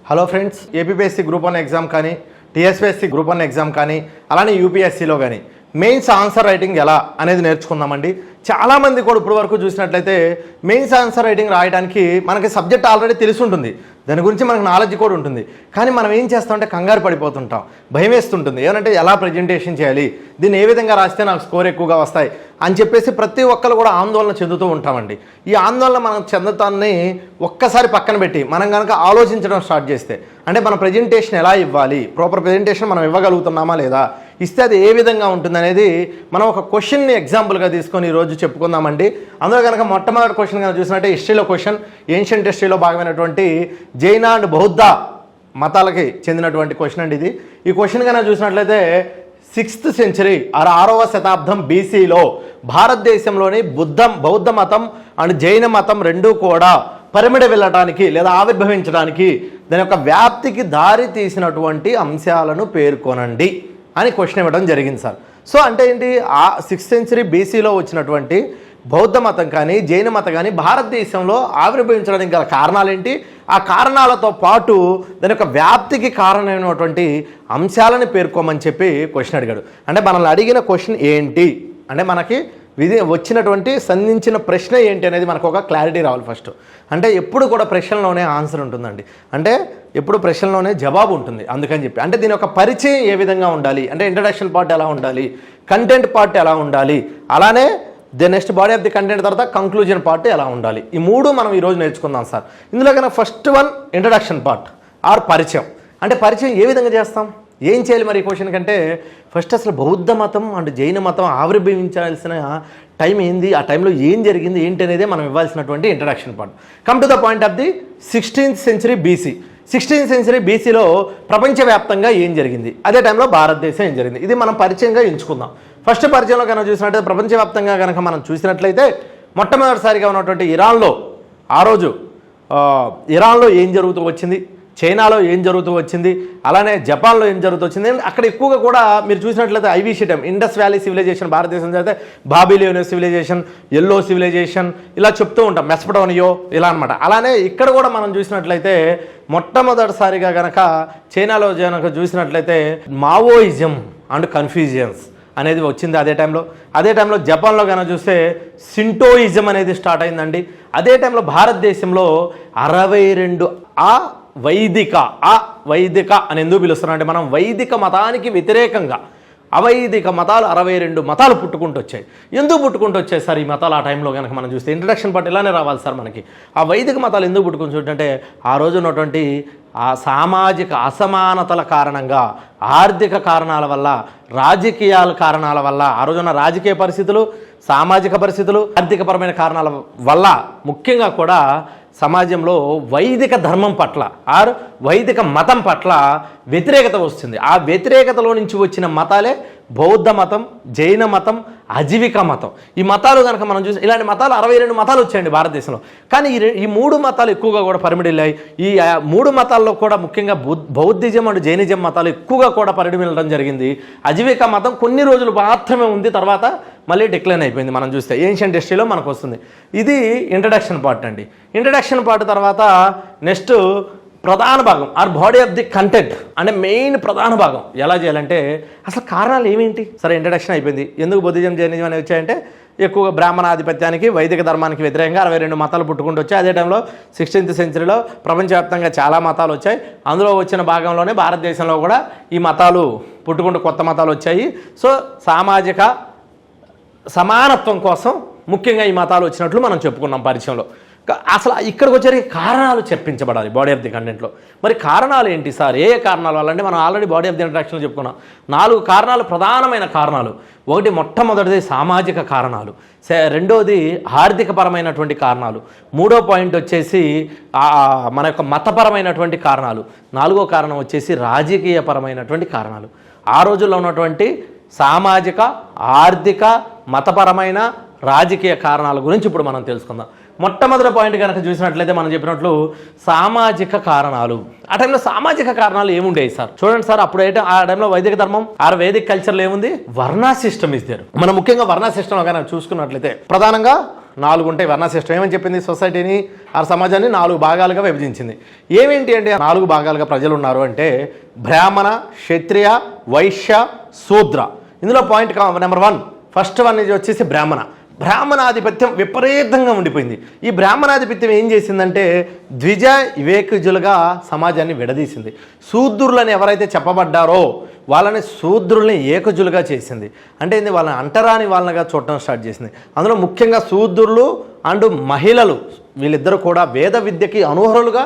Hello friends, APPSC group 1 exam కానీ TSPSC group 1 exam కానీ అలానే యూపీఎస్సీలో కానీ మెయిన్స్ ఆన్సర్ రైటింగ్ ఎలా అనేది నేర్చుకుందామండి. చాలామంది కూడా ఇప్పుడు వరకు చూసినట్లయితే మెయిన్స్ ఆన్సర్ రైటింగ్ రాయడానికి మనకి సబ్జెక్ట్ ఆల్రెడీ తెలిసి ఉంటుంది, దాని గురించి మనకు నాలెడ్జ్ కూడా ఉంటుంది. కానీ మనం ఏం చేస్తామంటే కంగారు పడిపోతుంటాం, భయం వేస్తుంటుంది. ఏమంటే ఎలా ప్రజెంటేషన్ చేయాలి, దీన్ని ఏ విధంగా రాస్తే నాకు స్కోర్ ఎక్కువగా వస్తాయి అని చెప్పేసి ప్రతి ఒక్కరు కూడా ఆందోళన చెందుతూ ఉంటామండి. ఈ ఆందోళన మనం చెందుతాన్ని ఒక్కసారి పక్కన పెట్టి మనం కనుక ఆలోచించడం స్టార్ట్ చేస్తే, అంటే మన ప్రజెంటేషన్ ఎలా ఇవ్వాలి, ప్రాపర్ ప్రజెంటేషన్ మనం ఇవ్వగలుగుతున్నామా లేదా, ఇస్తే అది ఏ విధంగా ఉంటుందనేది మనం ఒక క్వశ్చన్ని ఎగ్జాంపుల్గా తీసుకొని ఈరోజు చెప్పుకుందామండి. అందులో కనుక మొట్టమొదటి క్వశ్చన్ కనుక చూసినట్టే హిస్టరీలో క్వశ్చన్, ఏన్షియంట్ హిస్టరీలో భాగమైనటువంటి జైన అండ్ బౌద్ధ మతాలకి చెందినటువంటి క్వశ్చన్ అండి ఇది. ఈ క్వశ్చన్ కనుక చూసినట్లయితే 6th సెంచరీ 6వ శతాబ్దం బీసీలో భారతదేశంలోని బౌద్ధ మతం అండ్ జైన మతం రెండూ కూడా పరిమిడ వెళ్ళటానికి లేదా ఆవిర్భవించడానికి దాని యొక్క వ్యాప్తికి దారి తీసినటువంటి అంశాలను పేర్కొనండి అని క్వశ్చన్ ఇవ్వడం జరిగింది సార్. సో అంటే ఏంటి, ఆ 6th సెంచరీ బీసీలో వచ్చినటువంటి బౌద్ధ మతం కానీ జైన మతం కానీ భారతదేశంలో ఆవిర్భవించడానికి గల కారణాలు ఏంటి, ఆ కారణాలతో పాటు దాని యొక్క వ్యాప్తికి కారణమైనటువంటి అంశాలను పేర్కోమని చెప్పి క్వశ్చన్ అడిగాడు. అంటే మనల్ని అడిగిన క్వశ్చన్ ఏంటి అంటే మనకి వచ్చినటువంటి సంధించిన ప్రశ్న ఏంటి అనేది మనకు ఒక క్లారిటీ రావాలి ఫస్ట్. అంటే ఎప్పుడు కూడా ప్రశ్నలోనే ఆన్సర్ ఉంటుందండి, అంటే ఎప్పుడు ప్రశ్నలోనే జవాబు ఉంటుంది. అందుకని చెప్పి అంటే దీని యొక్క పరిచయం ఏ విధంగా ఉండాలి, అంటే ఇంట్రడక్షన్ పార్ట్ ఎలా ఉండాలి, కంటెంట్ పార్ట్ ఎలా ఉండాలి, అలానే the next body of the content తర్వాత కంక్లూజన్ పార్ట్ ఎలా ఉండాలి, ఈ మూడు మనం ఈరోజు నేర్చుకుందాం సార్. ఇందులో కన్నా first one introduction part or పరిచయం. అంటే పరిచయం ఏ విధంగా చేస్తాం, ఏం చేయాలి మరి ఈ క్వశ్చన్ కంటే ఫస్ట్ అసలు బౌద్ధ మతం అండ్ జైన మతం ఆవిర్భవించాల్సిన టైం ఏంది, ఆ టైంలో ఏం జరిగింది ఏంటి అనేదే మనం ఇవ్వాల్సినటువంటి introduction part. Come to the point of the 16th century BC. 16th century బీసీలో ప్రపంచవ్యాప్తంగా ఏం జరిగింది, అదే టైంలో భారతదేశం ఏం జరిగింది, ఇది మనం పరిచయంగా ఎంచుకుందాం. ఫస్ట్ పరిచయంలో కనుక చూసినట్లయితే ప్రపంచవ్యాప్తంగా కనుక మనం చూసినట్లయితే మొట్టమొదటిసారిగా ఉన్నటువంటి ఇరాన్లో ఆ రోజు ఇరాన్లో ఏం జరుగుతూ వచ్చింది, చైనాలో ఏం జరుగుతూ వచ్చింది, అలానే జపాన్లో ఏం జరుగుతూ వచ్చింది. అక్కడ ఎక్కువగా కూడా మీరు చూసినట్లయితే ఐవీషీటం ఇండస్ వ్యాలీ సివిలైజేషన్ భారతదేశం అయితే బాబిలియన్ సివిలైజేషన్, ఎల్లో సివిలైజేషన్ ఇలా చెప్తూ ఉంటాం, మెసపటోనియో ఇలా అనమాట. అలానే ఇక్కడ కూడా మనం చూసినట్లయితే మొట్టమొదటిసారిగా కనుక చైనాలో కనుక చూసినట్లయితే మావోయిజం అండ్ కన్ఫ్యూజియన్స్ అనేది వచ్చింది అదే టైంలో జపాన్లో కనుక చూస్తే సింటోయిజం అనేది స్టార్ట్ అయిందండి. అదే టైంలో భారతదేశంలో 62 వైదిక అని ఎందుకు పిలుస్తున్నారంటే మనం వైదిక మతానికి వ్యతిరేకంగా అవైదిక మతాలు 62 మతాలు పుట్టుకుంటూ వచ్చాయి. ఎందుకు పుట్టుకుంటూ వచ్చాయి సార్ ఈ మతాలు ఆ టైంలో కనుక మనం చూస్తే ఇంట్రడక్షన్ పార్ట్ ఇలానే రావాలి సార్ మనకి. ఆ వైదిక మతాలు ఎందుకు పుట్టుకుని చూడంటే ఆ రోజు ఉన్నటువంటి ఆ సామాజిక అసమానతల కారణంగా, ఆర్థిక కారణాల వల్ల, రాజకీయాల కారణాల వల్ల, ఆ రోజున్న రాజకీయ పరిస్థితులు, సామాజిక పరిస్థితులు, ఆర్థికపరమైన కారణాల వల్ల ముఖ్యంగా కూడా సమాజంలో వైదిక ధర్మం పట్ల ఆర్ వైదిక మతం పట్ల వ్యతిరేకత వస్తుంది. ఆ వ్యతిరేకతలో నుంచి వచ్చిన మతాలే బౌద్ధ మతం, జైన మతం, అజీవిక మతం. ఈ మతాలు కనుక మనం చూసి ఇలాంటి మతాలు 62 మతాలు వచ్చాయండి భారతదేశంలో. కానీ ఈ 3 మతాలు ఎక్కువగా కూడా పరిమిడిల్లాయి. ఈ 3 మతాల్లో కూడా ముఖ్యంగా బౌద్ధిజం అండ్ జైనిజం మతాలు ఎక్కువగా కూడా పరిమిడడం జరిగింది. అజీవిక మతం కొన్ని రోజులు మాత్రమే ఉంది, తర్వాత మళ్ళీ డిక్లైన్ అయిపోయింది. మనం చూస్తే ఏన్షియంట్ హిస్టరీలో మనకు వస్తుంది. ఇది ఇంట్రడక్షన్ పార్ట్ అండి. ఇంట్రడక్షన్ పార్ట్ తర్వాత నెక్స్ట్ ప్రధాన భాగం or body of the content అంటే మెయిన్ ప్రధాన భాగం ఎలా చేయాలంటే అసలు కారణాలు ఏమేంటి. సరే ఇంట్రడక్షన్ అయిపోయింది. ఎందుకు బౌద్ధిజం జైనిజం అనేవి వచ్చాయంటే ఎక్కువగా బ్రాహ్మణాధిపత్యానికి వైదిక ధర్మానికి వ్యతిరేకంగా 62 మతాలు పుట్టుకుంటూ వచ్చాయి. అదే టైంలో 16th సెంచరీలో ప్రపంచవ్యాప్తంగా చాలా మతాలు వచ్చాయి. అందులో వచ్చిన భాగంలోనే భారతదేశంలో కూడా ఈ మతాలు పుట్టుకుంటూ కొత్త మతాలు వచ్చాయి. సో సామాజిక సమానత్వం కోసం ముఖ్యంగా ఈ మతాలు వచ్చినట్లు మనం చెప్పుకున్నాం పరిచయంలో. అసలు ఇక్కడికి వచ్చేసరికి కారణాలు చెప్పించబడాలి బాడీ ఆఫ్ ది కంటెంట్లో. మరి కారణాలు ఏంటి సార్, ఏ కారణాలు వల్ల అంటే మనం ఆల్రెడీ బాడీ ఆఫ్ ది ఇంట్రడక్షన్లో చెప్పుకున్నాం. 4 కారణాలు, ప్రధానమైన కారణాలు. మొట్టమొదటిది సామాజిక కారణాలు, రెండోది ఆర్థికపరమైనటువంటి కారణాలు, 3వ పాయింట్ వచ్చేసి మన యొక్క మతపరమైనటువంటి కారణాలు, 4వ కారణం వచ్చేసి రాజకీయపరమైనటువంటి కారణాలు. ఆ రోజుల్లో ఉన్నటువంటి సామాజిక, ఆర్థిక, మతపరమైన, రాజకీయ కారణాల గురించి ఇప్పుడు మనం తెలుసుకుందాం. మొట్టమొదటి పాయింట్ కనుక చూసినట్లయితే మనం చెప్పినట్లు సామాజిక కారణాలు. ఆ టైంలో సామాజిక కారణాలు ఏముండేవి సార్ చూడండి సార్. అప్పుడు ఆ టైంలో వైదిక ధర్మం ఆర్ వేదిక కల్చర్లో ఏముంది, వర్ణ సిస్టమ్ ఇస్ దేర్. మనం ముఖ్యంగా వర్ణ సిస్టమ్ కనుక చూసుకున్నట్లయితే ప్రధానంగా 4 ఉంటాయి. వర్ణ సిస్టమ్ ఏమని చెప్పింది? సొసైటీని ఆ సమాజాన్ని 4 భాగాలుగా విభజించింది. ఏమేంటి అంటే 4 భాగాలుగా ప్రజలు ఉన్నారు అంటే బ్రాహ్మణ, క్షత్రియ, వైశ్య, శూద్ర. ఇందులో పాయింట్ నెంబర్ 1, ఫస్ట్ వన్ ఇది వచ్చేసి బ్రాహ్మణాధిపత్యం విపరీతంగా ఉండిపోయింది. ఈ బ్రాహ్మణాధిపత్యం ఏం చేసిందంటే ద్విజ వివేకజులుగా సమాజాన్ని విడదీసింది. శూద్రులని ఎవరైతే చెప్పబడ్డారో వాళ్ళని శూద్రుల్ని ఏకజులుగా చేసింది. అంటే ఇది వాళ్ళని అంటరాని వాళ్ళగా చూడటం స్టార్ట్ చేసింది. అందులో ముఖ్యంగా శూద్రులు అండ్ మహిళలు వీళ్ళిద్దరూ కూడా వేద విద్యకి అనర్హులుగా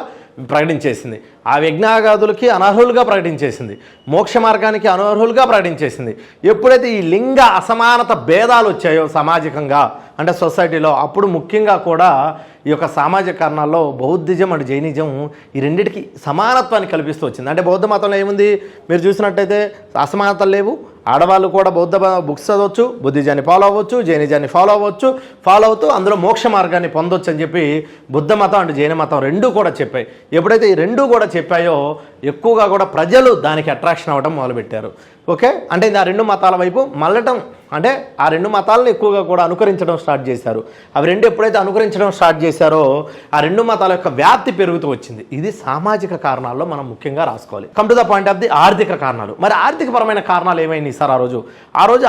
ప్రకటించేసింది. ఆ యజ్ఞాగాదులకి అనర్హులుగా ప్రకటించేసింది. మోక్ష మార్గానికి అనర్హులుగా ప్రకటించేసింది. ఎప్పుడైతే ఈ లింగ అసమానత భేదాలు వచ్చాయో సామాజికంగా అంటే సొసైటీలో, అప్పుడు ముఖ్యంగా కూడా ఈ యొక్క సామాజిక కారణాల్లో బౌద్ధిజం అండ్ జైనిజం ఈ రెండింటికి సమానత్వాన్ని కల్పిస్తూ వచ్చింది. అంటే బౌద్ధ మతంలో ఏముంది? మీరు చూసినట్టయితే అసమానతలు లేవు. ఆడవాళ్ళు కూడా బౌద్ధ బుక్స్ చదవచ్చు, బుద్ధిజాన్ని ఫాలో అవ్వచ్చు, జైనిజాన్ని ఫాలో అవుతూ అందులో మోక్ష మార్గాన్ని పొందొచ్చు అని చెప్పి బుద్ధ మతం అండ్ జైన మతం రెండూ కూడా చెప్పాయి. ఎప్పుడైతే ఈ రెండూ కూడా చెప్పాయో ఎక్కువగా కూడా ప్రజలు దానికి అట్రాక్షన్ అవ్వడం మొదలుపెట్టారు. ఓకే, అంటే ఆ 2 మతాల వైపు మళ్ళటం, అంటే ఆ 2 మతాలను ఎక్కువగా కూడా అనుకరించడం స్టార్ట్ చేశారు. అవి 2 ఎప్పుడైతే అనుకరించడం స్టార్ట్ చేశారో ఆ 2 మతాల యొక్క వ్యాప్తి పెరుగుతూ వచ్చింది. ఇది సామాజిక కారణాల్లో మనం ముఖ్యంగా రాసుకోవాలి. Come to the point of the ఆర్థిక కారణాలు. మరి ఆర్థికపరమైన కారణాలు ఏమైనాయి సార్? ఆ రోజు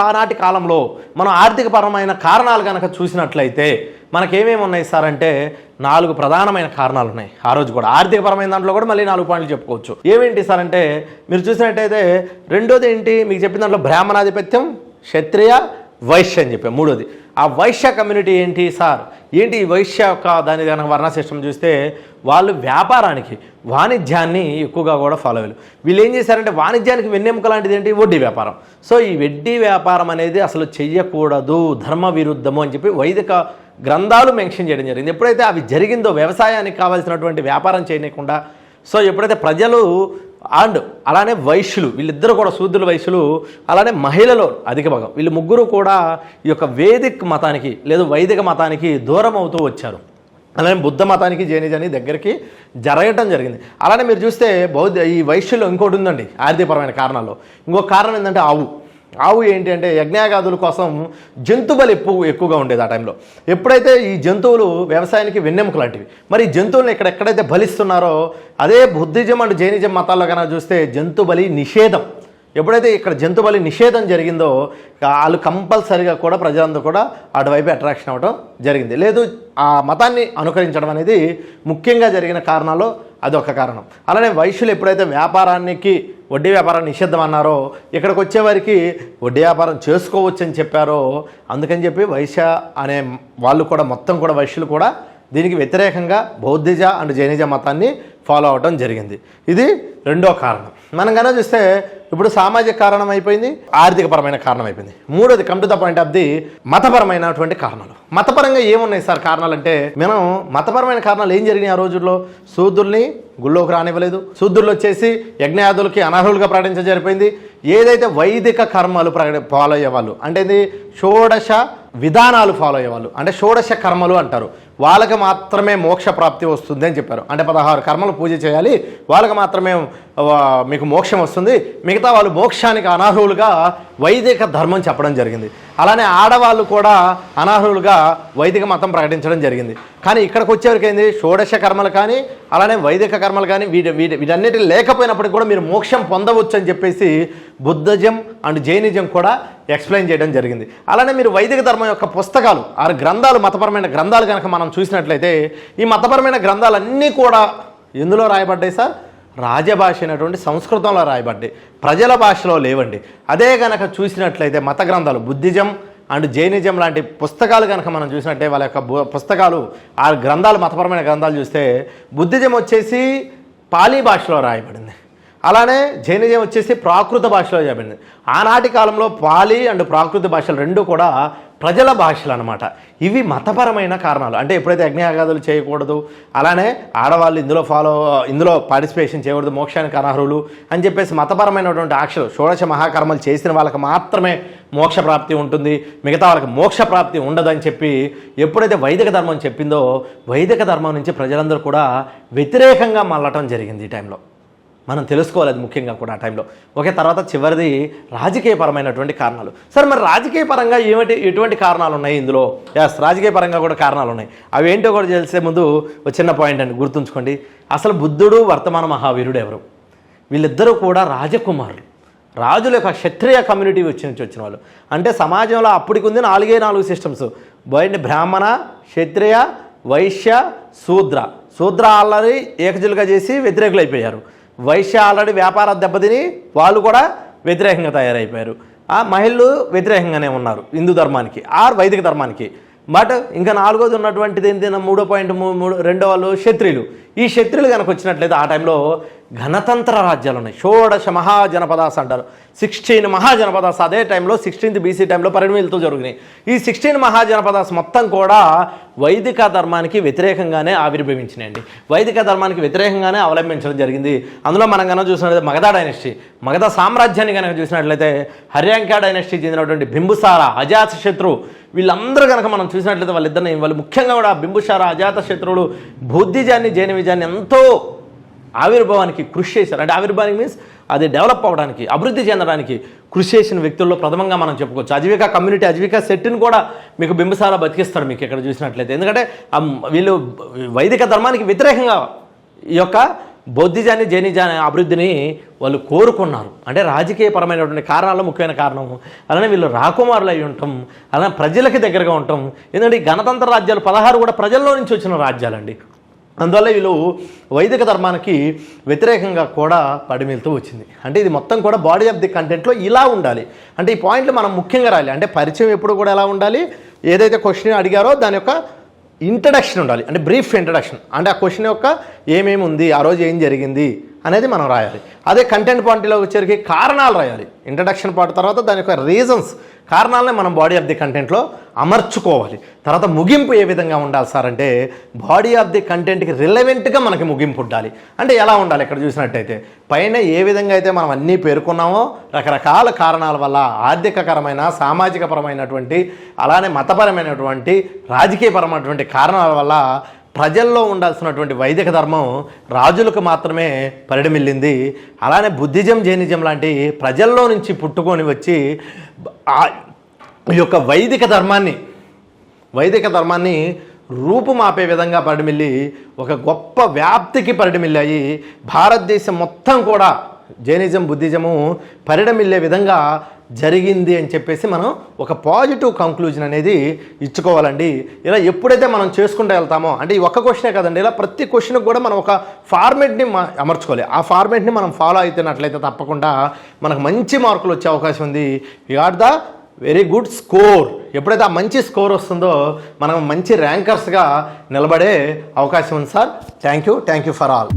ఆనాటి కాలంలో మనం ఆర్థికపరమైన కారణాలు కనుక చూసినట్లయితే మనకేమేమి ఉన్నాయి సార్ అంటే 4 ప్రధానమైన కారణాలు ఉన్నాయి. ఆ రోజు కూడా ఆర్థికపరమైన దాంట్లో కూడా మళ్ళీ 4 పాయింట్లు చెప్పుకోవచ్చు. ఏమేంటి సార్ అంటే మీరు చూసినట్టయితే రెండోది ఏంటి మీకు చెప్పిన దాంట్లో బ్రాహ్మణాధిపత్యం, క్షత్రియ, వైశ్య అని చెప్పాం. మూడోది ఆ వైశ్య కమ్యూనిటీ ఏంటి సార్? ఏంటి ఈ వైశ్య యొక్క దాని కనుక వర్ణ సిస్టమ్ చూస్తే వాళ్ళు వ్యాపారానికి, వాణిజ్యాన్ని ఎక్కువగా కూడా ఫాలో అయ్యారు. వీళ్ళు ఏం చేశారంటే వాణిజ్యానికి వెన్నెముక లాంటిది ఏంటి? వడ్డీ వ్యాపారం. సో ఈ వడ్డీ వ్యాపారం అనేది అసలు చెయ్యకూడదు, ధర్మ విరుద్ధము అని చెప్పి వైదిక గ్రంథాలు మెన్షన్ చేయడం జరిగింది. ఎప్పుడైతే అవి జరిగిందో వ్యవసాయానికి కావాల్సినటువంటి వ్యాపారం చేయకుండా, సో ఎప్పుడైతే ప్రజలు అండ్ అలానే వైశ్యులు వీళ్ళిద్దరూ కూడా శూద్రుల వైశ్యులు, అలానే మహిళలు అధిక భాగం వీళ్ళు ముగ్గురు కూడా ఈ యొక్క వేదిక మతానికి లేదా వైదిక మతానికి దూరం అవుతూ వచ్చారు. అలానే బుద్ధ మతానికి జైనిజానికి దగ్గరికి జరగటం జరిగింది. అలానే మీరు చూస్తే ఈ వైశ్యులు ఇంకోటి ఉందండి ఆర్థికపరమైన కారణాల్లో. ఇంకొక కారణం ఏంటంటే ఆవు ఏంటి అంటే యజ్ఞాగాదుల కోసం జంతు బలి ఎక్కువగా ఉండేది ఆ టైంలో. ఎప్పుడైతే ఈ జంతువులు వ్యవసాయానికి వెన్నెముక లాంటివి, మరి ఈ జంతువులను ఎక్కడెక్కడైతే బలిస్తున్నారో అదే బుద్ధిజం అండ్ జైనిజం మతాల్లో కనుక చూస్తే జంతు బలి నిషేధం. ఎప్పుడైతే ఇక్కడ జంతు బలి నిషేధం జరిగిందో వాళ్ళు కంపల్సరీగా కూడా ప్రజలందరూ కూడా అటువైపు అట్రాక్షన్ అవ్వడం జరిగింది. లేదు ఆ మతాన్ని అనుకరించడం అనేది ముఖ్యంగా జరిగిన కారణాల్లో అదొక కారణం. అలానే వైశ్యులు ఎప్పుడైతే వ్యాపారానికి వడ్డీ వ్యాపారం నిషేధం అన్నారో ఇక్కడికి వచ్చేవారికి వడ్డీ వ్యాపారం చేసుకోవచ్చు అని చెప్పారో అందుకని చెప్పి వైశ్య అనే వాళ్ళు కూడా మొత్తం కూడా వైశ్యులు కూడా దీనికి వ్యతిరేకంగా బౌద్ధిజ అండ్ జైనిజ మతాన్ని ఫాలో అవడం జరిగింది. ఇది రెండో కారణం. మనం కనుక చూస్తే ఇప్పుడు సామాజిక కారణం అయిపోయింది, ఆర్థికపరమైన కారణం అయిపోయింది. మూడోది come to the point of the మతపరమైనటువంటి కారణాలు. మతపరంగా ఏమున్నాయి సార్ కారణాలు అంటే మనం మతపరమైన కారణాలు ఏం జరిగినాయి ఆ రోజుల్లో? శూద్రుల్ని గుళ్ళోకి రానివ్వలేదు, శూద్రులు వచ్చేసి యజ్ఞయాదులకి అనర్హులుగా ప్రకటించడం జరిపోయింది. ఏదైతే వైదిక కర్మలు ఫాలో అయ్యేవాళ్ళు అంటే ఇది షోడశ విధానాలు ఫాలో అయ్యేవాళ్ళు అంటే షోడశ కర్మలు అంటారు, వాళ్ళకి మాత్రమే మోక్ష ప్రాప్తి వస్తుంది అని చెప్పారు. అంటే 16 కర్మలు పూజ చేయాలి, వాళ్ళకి మాత్రమే మీకు మోక్షం వస్తుంది, మిగతా వాళ్ళు మోక్షానికి అనర్హులుగా వైదిక ధర్మం చెప్పడం జరిగింది. అలానే ఆడవాళ్ళు కూడా అనర్హులుగా వైదిక మతం ప్రకటించడం జరిగింది. కానీ ఇక్కడికి వచ్చేవరకు ఏంది షోడశ కర్మలు కానీ అలానే వైదిక కర్మలు కానీ వీటన్నిటి లేకపోయినప్పటికీ కూడా మీరు మోక్షం పొందవచ్చు అని చెప్పేసి బుద్ధిజం అండ్ జైనిజం కూడా ఎక్స్ప్లెయిన్ చేయడం జరిగింది. అలానే మీరు వైదిక ధర్మం యొక్క పుస్తకాలు 6 గ్రంథాలు మతపరమైన గ్రంథాలు కనుక మనం చూసినట్లయితే ఈ మతపరమైన గ్రంథాలన్నీ కూడా ఎందులో రాయబడ్డాయి సార్? రాజభాష అయినటువంటి సంస్కృతంలో రాయబడ్డాయి, ప్రజల భాషలో లేవండి. అదే కనుక చూసినట్లయితే మత గ్రంథాలు బుద్ధిజం అండ్ జైనిజం లాంటి పుస్తకాలు కనుక మనం చూసినట్టే వాళ్ళ యొక్క పుస్తకాలు 6 గ్రంథాలు మతపరమైన గ్రంథాలు చూస్తే బుద్ధిజం వచ్చేసి పాలీ భాషలో రాయబడింది, అలానే జైనిజం వచ్చేసి ప్రాకృత భాషలో రాయబడింది. ఆనాటి కాలంలో పాలీ అండ్ ప్రాకృత భాషలు రెండు కూడా ప్రజల భాషలు అనమాట. ఇవి మతపరమైన కారణాలు. అంటే ఎప్పుడైతే యజ్ఞయాగాదులు చేయకూడదు, అలానే ఆడవాళ్ళు ఇందులో పార్టిసిపేషన్ చేయకూడదు, మోక్షానికి అనర్హులు అని చెప్పేసి మతపరమైనటువంటి ఆక్షలు షోడశ మహాకర్మలు చేసిన వాళ్ళకి మాత్రమే మోక్ష ప్రాప్తి ఉంటుంది, మిగతా వాళ్ళకి మోక్ష ప్రాప్తి ఉండదని చెప్పి ఎప్పుడైతే వైదిక ధర్మం చెప్పిందో వైదిక ధర్మం నుంచి ప్రజలందరూ కూడా వ్యతిరేకంగా మళ్ళటం జరిగింది ఈ టైంలో. మనం తెలుసుకోవాలి అది ముఖ్యంగా కూడా ఆ టైంలో. ఓకే, తర్వాత చివరిది రాజకీయపరమైనటువంటి కారణాలు. సార్ మరి రాజకీయ పరంగా ఎటువంటి కారణాలు ఉన్నాయి ఇందులో? ఎస్, రాజకీయ పరంగా కూడా కారణాలు ఉన్నాయి. అవి ఏంటో కూడా తెలిసే ముందు ఒక చిన్న పాయింట్ అండి, గుర్తుంచుకోండి. అసలు బుద్ధుడు వర్తమాన మహావీరుడు ఎవరు? వీళ్ళిద్దరూ కూడా రాజకుమారులు, రాజుల యొక్క క్షత్రియ కమ్యూనిటీ వచ్చిన వాళ్ళు. అంటే సమాజంలో అప్పటికి ఉంది 4 సిస్టమ్స్. బ్రాహ్మణ, క్షత్రియ, వైశ్య, శూద్ర. శూద్ర ఆల్రెడీ ఏకజులుగా చేసి వ్యతిరేకులు అయిపోయారు. వైశ్య ఆల్రెడీ వ్యాపార దెబ్బతిని వాళ్ళు కూడా వ్యతిరేకంగా తయారైపోయారు. ఆ మహిళలు వ్యతిరేకంగానే ఉన్నారు హిందూ ధర్మానికి ఆర్ వైదిక ధర్మానికి. బట్ ఇంకా 4వది ఉన్నటువంటిది ఏంటి, 3.3 వాళ్ళు క్షత్రియులు. ఈ క్షత్రియులు కనుక వచ్చినట్లయితే ఆ టైంలో గణతంత్ర రాజ్యాలు ఉన్నాయి. 16 మహాజనపదాస్ అంటారు, 16 మహాజనపదాస్. అదే టైంలో 16th BC టైంలో పరిణమిలతో జరిగినాయి. ఈ 16 మహాజనపదాస్ మొత్తం కూడా వైదిక ధర్మానికి వ్యతిరేకంగానే ఆవిర్భవించినాయండి. వైదిక ధర్మానికి వ్యతిరేకంగానే అవలంబించడం జరిగింది. అందులో మనం కనుక చూసినట్లయితే మగధ డైనస్టీ, మగధ సామ్రాజ్యాన్ని కనుక చూసినట్లయితే హర్యాంక డైనస్టీ చెందినటువంటి బింబుసార, అజాతశత్రు, వీళ్ళందరూ కనుక మనం చూసినట్లయితే వాళ్ళు ముఖ్యంగా కూడా బింబుసార, అజాతశత్రువులు బుద్ధిజాన్ని, జైనవిజాన్ని ఎంతో ఆవిర్భావానికి కృషి చేశారు. అంటే ఆవిర్భావానికి మీన్స్ అది డెవలప్ అవ్వడానికి, అభివృద్ధి చెందడానికి కృషి చేసిన వ్యక్తుల్లో ప్రథమంగా మనం చెప్పుకోవచ్చు. అజీవికా కమ్యూనిటీ, అజీవికా సెట్ని కూడా మీకు బింబసార బతికిస్తాడు మీకు ఇక్కడ చూసినట్లయితే. ఎందుకంటే వీళ్ళు వైదిక ధర్మానికి వ్యతిరేకంగా ఈ యొక్క బౌద్ధిజాన్ని, జైనిజాన్ని అభివృద్ధిని వాళ్ళు కోరుకున్నారు. అంటే రాజకీయపరమైనటువంటి కారణాలు ముఖ్యమైన కారణం. అలానే వీళ్ళు రాకుమారులు అయి ఉండటం, అలానే ప్రజలకి దగ్గరగా ఉండటం. ఎందుకంటే ఈ గణతంత్ర రాజ్యాలు 16 కూడా ప్రజల్లో నుంచి వచ్చిన రాజ్యాలండి. అందువల్ల వీళ్ళు వైదిక ధర్మానికి వ్యతిరేకంగా కూడా పడిమిలుతూ వచ్చింది. అంటే ఇది మొత్తం కూడా బాడీ ఆఫ్ ది కంటెంట్లో ఇలా ఉండాలి. అంటే ఈ పాయింట్లు మనం ముఖ్యంగా రాయాలి. అంటే పరిచయం ఎప్పుడు కూడా ఎలా ఉండాలి, ఏదైతే క్వశ్చన్ అడిగారో దాని యొక్క ఇంట్రడక్షన్ ఉండాలి. అంటే బ్రీఫ్ ఇంట్రడక్షన్, అంటే ఆ క్వశ్చన్ యొక్క ఏమేమి ఉంది, ఆ రోజు ఏం జరిగింది అనేది మనం రాయాలి. అదే కంటెంట్ పాయింట్లో వచ్చేసరికి కారణాలు రాయాలి. ఇంట్రడక్షన్ పార్ట్ తర్వాత దాని యొక్క రీజన్స్, కారణాలనే మనం బాడీ ఆఫ్ ది కంటెంట్లో అమర్చుకోవాలి. తర్వాత ముగింపు ఏ విధంగా ఉండాలి సార్ అంటే బాడీ ఆఫ్ ది కంటెంట్కి రిలవెంట్గా మనకి ముగింపు ఉండాలి. అంటే ఎలా ఉండాలి, ఇక్కడ చూసినట్టయితే పైన ఏ విధంగా అయితే మనం అన్నీ పేర్కొన్నామో రకరకాల కారణాల వల్ల ఆర్థికపరమైన, సామాజికపరమైనటువంటి, అలానే మతపరమైనటువంటి, రాజకీయపరమైనటువంటి కారణాల వల్ల ప్రజల్లో ఉండాల్సినటువంటి వైదిక ధర్మం రాజులకు మాత్రమే పరిణమిల్లింది. అలానే బుద్ధిజం, జైనిజం లాంటి ప్రజల్లో నుంచి పుట్టుకొని వచ్చి ఈ యొక్క వైదిక ధర్మాన్ని రూపుమాపే విధంగా పరిణమిల్లి ఒక గొప్ప వ్యాప్తికి పరిణమిల్లాయి. భారతదేశం మొత్తం కూడా జైనిజం, బుద్ధిజము పరిణమిల్లే విధంగా జరిగింది అని చెప్పేసి మనం ఒక పాజిటివ్ కంక్లూజన్ అనేది ఇచ్చుకోవాలండి. ఇలా ఎప్పుడైతే మనం చేసుకుంటూ వెళ్తామో, అంటే ఈ ఒక్క క్వశ్చనే కదండి, ఇలా ప్రతి క్వశ్చన్కి కూడా మనం ఒక ఫార్మేట్ని అమర్చుకోవాలి. ఆ ఫార్మేట్ని మనం ఫాలో అవుతున్నట్లయితే తప్పకుండా మనకు మంచి మార్కులు వచ్చే అవకాశం ఉంది. You are the very good score. ఎప్పుడైతే ఆ మంచి స్కోర్ వస్తుందో మనం మంచి ర్యాంకర్స్గా నిలబడే అవకాశం ఉంది sir. Thank you for all.